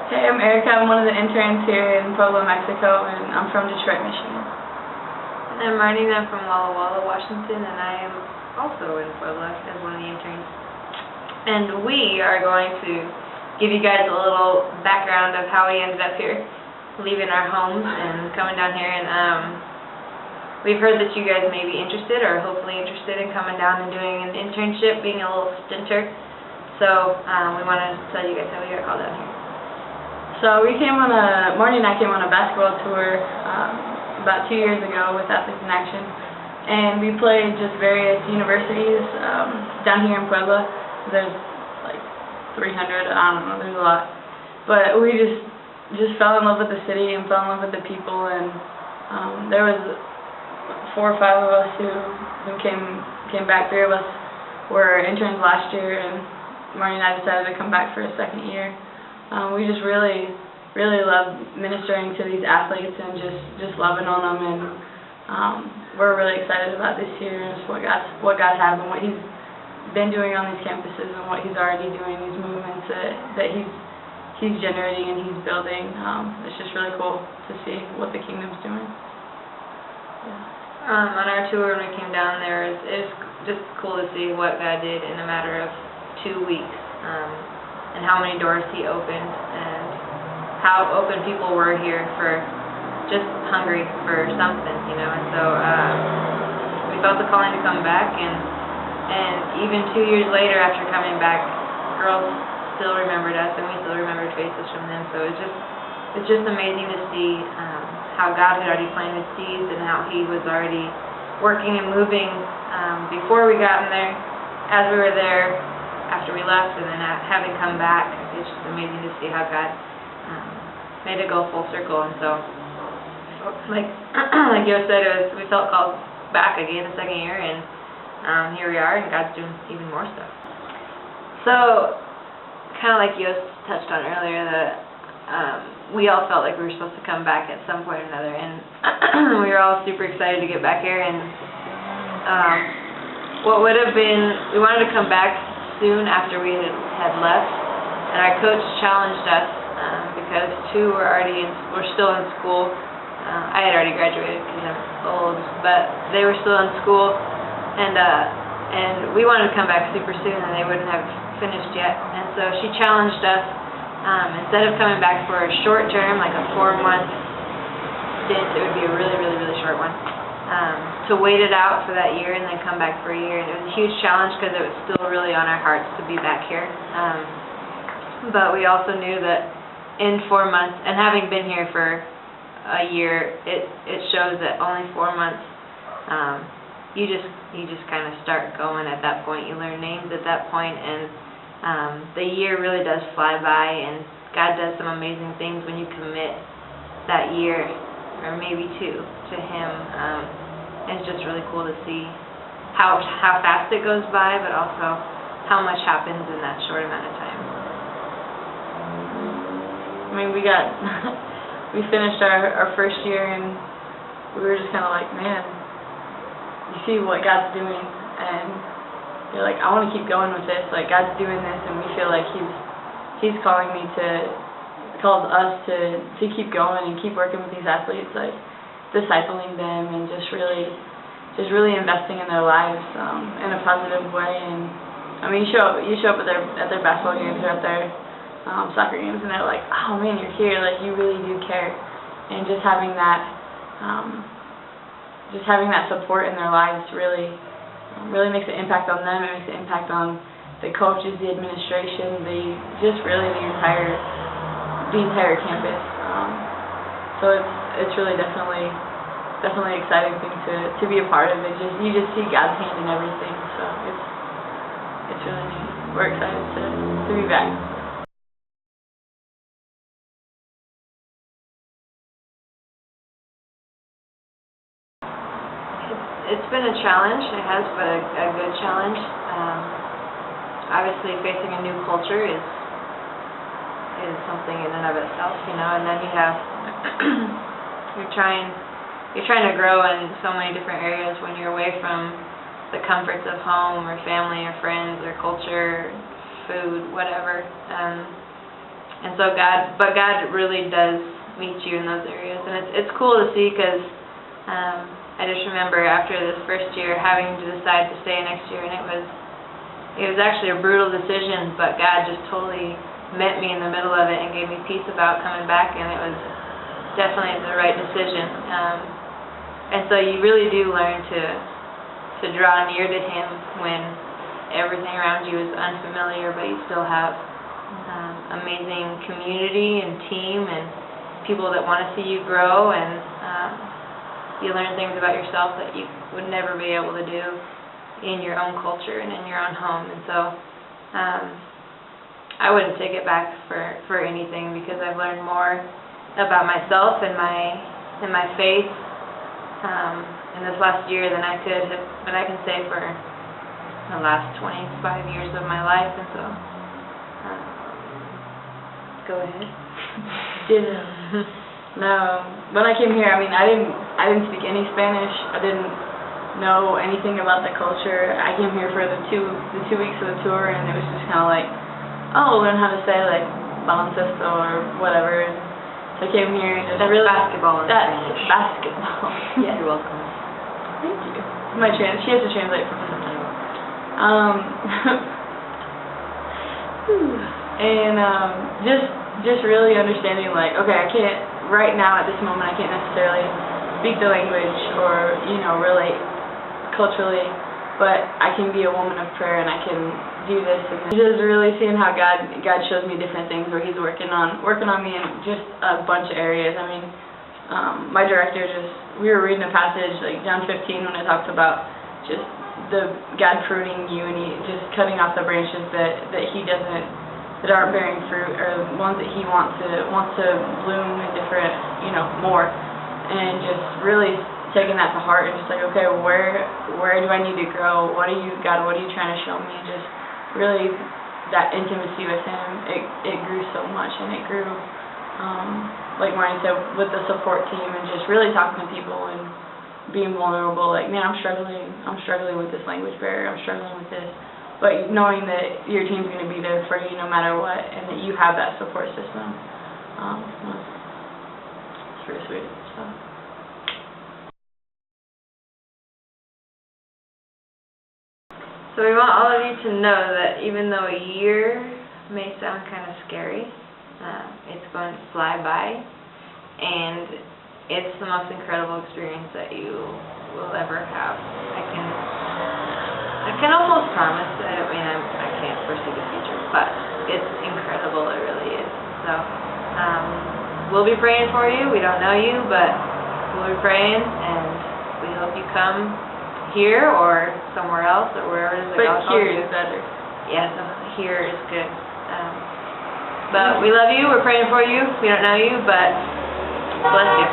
Hey, I'm Erica. I'm one of the interns here in Puebla, Mexico, and I'm from Detroit, Michigan. And I'm Marnie. I'm from Walla Walla, Washington, and I am also in Puebla as one of the interns. And we are going to give you guys a little background of how we ended up here, leaving our homes and coming down here. And we've heard that you guys may be interested, or hopefully interested in coming down and doing an internship, being a little stinter. So we want to tell you guys how we got called down here. So Marnie and I came on a basketball tour about 2 years ago with Athletes in Action, and we played just various universities down here in Puebla. There's like 300, I don't know, there's a lot. But we just fell in love with the city and fell in love with the people, and there was 4 or 5 of us who came back. 3 of us were interns last year, and Marnie and I decided to come back for a second year. We just really love ministering to these athletes and just loving on them, and we're really excited about this year and just what God has and what He's been doing on these campuses and what He's already doing, these movements that He's generating and He's building. It's just really cool to see what the kingdom's doing. Yeah. On our tour when we came down there, it was just cool to see what God did in a matter of 2 weeks. And how many doors He opened, and how open people were here for just hungry for something, you know. And so we felt the calling to come back, and even 2 years later after coming back, girls still remembered us, and we still remembered faces from them. So it's just amazing to see how God had already planted seeds and how He was already working and moving before we got in there, as we were there, after we left, and then having come back. It's just amazing to see how God made it go full circle. And so, like Yo said, we felt called back again the second year, and here we are, and God's doing even more stuff. So, kind of like Yo touched on earlier, that we all felt like we were supposed to come back at some point or another, and we were all super excited to get back here. And what would have been, we wanted to come back soon after we had left, and our coach challenged us because 2 were still in school. I had already graduated because I'm old, but they were still in school, and we wanted to come back super soon, and they wouldn't have finished yet. And so she challenged us, instead of coming back for a short term, like a 4-month stint, it would be a really short one, to wait it out for that year and then come back for a year. And it was a huge challenge because it was still really on our hearts to be back here. But we also knew that in 4 months, and having been here for a year, it shows that only 4 months, you just kind of start going at that point. You learn names at that point, and the year really does fly by, and God does some amazing things when you commit that year, or maybe 2, to Him. It's just really cool to see how fast it goes by, but also how much happens in that short amount of time. I mean, we finished our first year, and we were just kind of like, man, you see what God's doing, and you're like, I want to keep going with this. Like, God's doing this, and we feel like He's calling called us to keep going and keep working with these athletes, like discipling them and just really investing in their lives in a positive way. And I mean, you show up at their basketball games or at their soccer games, and they're like, oh man, you're here, like you really do care. And just having that support in their lives really makes an impact on them. It makes an impact on the coaches, the administration, the entire campus. So it's really definitely exciting thing to be a part of. You just see God's hand in everything. So it's really neat. We're excited to be back. It's been a challenge. It has been a good challenge. Obviously, facing a new culture is something in and of itself, you know. And then you have you're trying to grow in so many different areas when you're away from the comforts of home or family or friends or culture, food, whatever. And so God really does meet you in those areas, and it's cool to see, because I just remember after this first year having to decide to stay next year, and it was actually a brutal decision, but God just totally met me in the middle of it and gave me peace about coming back, and it was definitely the right decision. And so you really do learn to draw near to Him when everything around you is unfamiliar, but you still have amazing community and team and people that want to see you grow, and you learn things about yourself that you would never be able to do in your own culture and in your own home. And so I wouldn't take it back for anything, because I've learned more about myself and my faith in this last year than I can say for the last 25 years of my life. And so go ahead. No, when I came here, I mean, I didn't speak any Spanish. I didn't know anything about the culture. I came here for the two weeks of the tour, and it was just kind of like, oh, learn how to say like baloncesto or whatever. And so I came here and just That's really basketball in that's Spanish. basketball. Yes. You're welcome. Thank you. She has to translate for me sometimes. And just really understanding, like, okay, I can't right now at this moment, I can't necessarily speak the language or relate culturally, but I can be a woman of prayer, and I can do this. And just really seeing how God shows me different things where He's working on me in just a bunch of areas. I mean, my director we were reading a passage like John 15 when it talks about just the God pruning you, and He just cutting off the branches that aren't bearing fruit, or the ones that He wants to bloom in different, more, and just really taking that to heart and just like, okay, where do I need to grow? God, what are you trying to show me? And just really that intimacy with Him, it grew so much, and it grew, like Marnie said, with the support team, and just really talking to people and being vulnerable. Like, man, I'm struggling with this language barrier. I'm struggling with this. But knowing that your team's going to be there for you no matter what, and that you have that support system, it's pretty sweet. So we want all of you to know that even though a year may sound kind of scary, it's going to fly by, and it's the most incredible experience that you will ever have. I can almost promise that. I mean, I can't foresee the future, but it's incredible. It really is. So we'll be praying for you. We don't know you, but we'll be praying, and we hope you come here or somewhere else or wherever it is that God calls you. But here is better. Yes, here is good. But we love you. We're praying for you. We don't know you, but bless you.